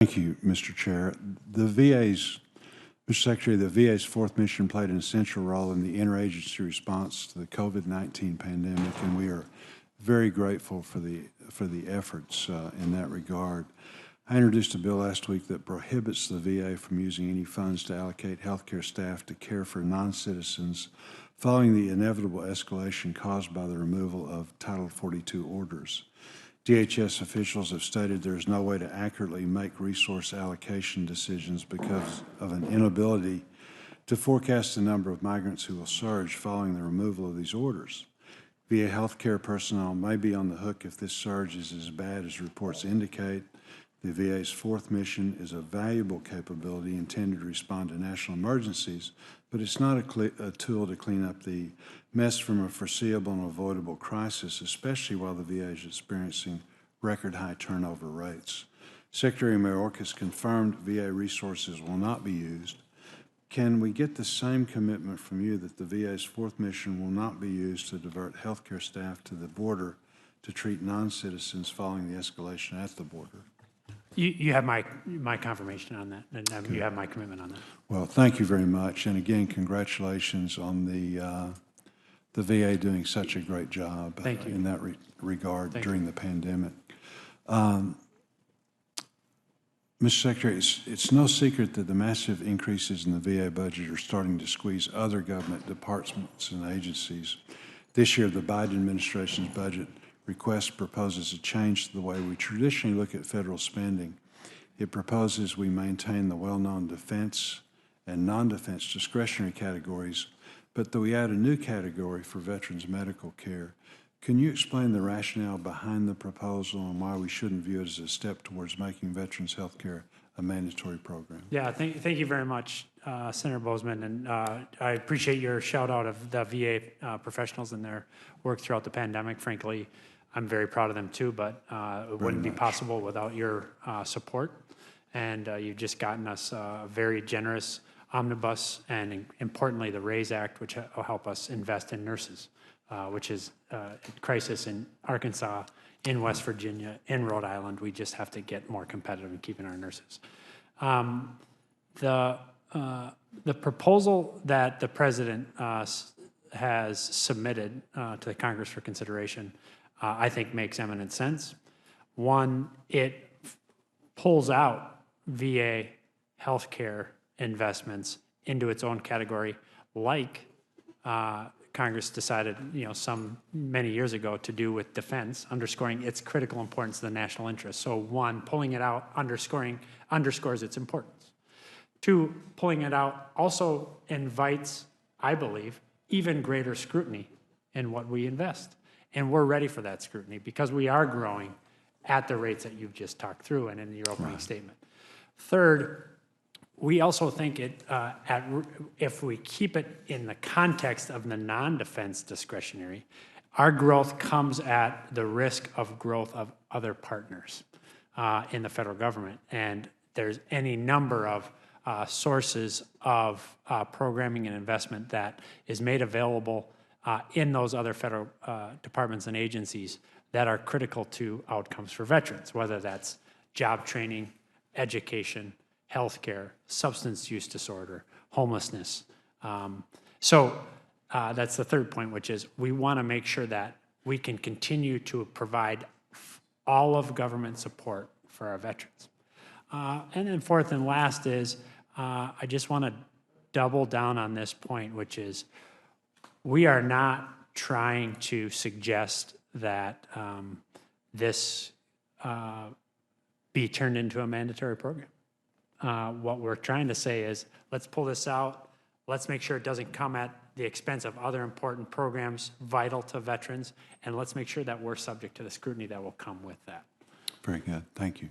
Thank you, Mr. Chair. Mr. Secretary, the VA's fourth mission played an essential role in the interagency response to the COVID-19 pandemic, and we are very grateful for the efforts in that regard. I introduced a bill last week that prohibits the VA from using any funds to allocate healthcare staff to care for non-citizens following the inevitable escalation caused by the removal of Title 42 orders. DHS officials have stated there is no way to accurately make resource allocation decisions because of an inability to forecast the number of migrants who will surge following the removal of these orders. VA healthcare personnel may be on the hook if this surge is as bad as reports indicate. The VA's fourth mission is a valuable capability intended to respond to national emergencies, but it's not a tool to clean up the mess from a foreseeable and avoidable crisis, especially while the VA is experiencing record high turnover rates. Secretary Mayorkas confirmed VA resources will not be used. Can we get the same commitment from you that the VA's fourth mission will not be used to divert healthcare staff to the border to treat non-citizens following the escalation at the border? You have my confirmation on that, and you have my commitment on that. Well, thank you very much, and again, congratulations on the VA doing such a great job in that regard during the pandemic. Mr. Secretary, it's no secret that the massive increases in the VA budget are starting to squeeze other government departments and agencies. This year, the Biden administration's budget request proposes a change to the way we traditionally look at federal spending. It proposes we maintain the well-known defense and non-defense discretionary categories, but that we add a new category for veterans' medical care. Can you explain the rationale behind the proposal and why we shouldn't view it as a step towards making veterans' health care a mandatory program? Yeah, thank you very much, Senator Boozman, and I appreciate your shout out of the VA professionals and their work throughout the pandemic. Frankly, I'm very proud of them too, but it wouldn't be possible without your support. And you've just gotten us a very generous omnibus and importantly the RAISE Act, which will help us invest in nurses, which is a crisis in Arkansas, in West Virginia, in Rhode Island. We just have to get more competitive in keeping our nurses. The proposal that the President has submitted to the Congress for consideration I think makes eminent sense. One, it pulls out VA healthcare investments into its own category, like Congress decided, many years ago to do with defense, underscoring its critical importance to the national interest. So one, pulling it out, underscores its importance. Two, pulling it out also invites, I believe, even greater scrutiny in what we invest. And we're ready for that scrutiny because we are growing at the rates that you've just talked through and in your opening statement. Third, we also think if we keep it in the context of the non-defense discretionary, our growth comes at the risk of growth of other partners in the federal government. And there's any number of sources of programming and investment that is made available in those other federal departments and agencies that are critical to outcomes for veterans, whether that's job training, education, healthcare, substance use disorder, homelessness. So that's the third point, which is we want to make sure that we can continue to provide all of government support for our veterans. And then fourth and last is I just want to double down on this point, which is we are not trying to suggest that this be turned into a mandatory program. What we're trying to say is let's pull this out. Let's make sure it doesn't come at the expense of other important programs vital to veterans. And let's make sure that we're subject to the scrutiny that will come with that. Very good. Thank you.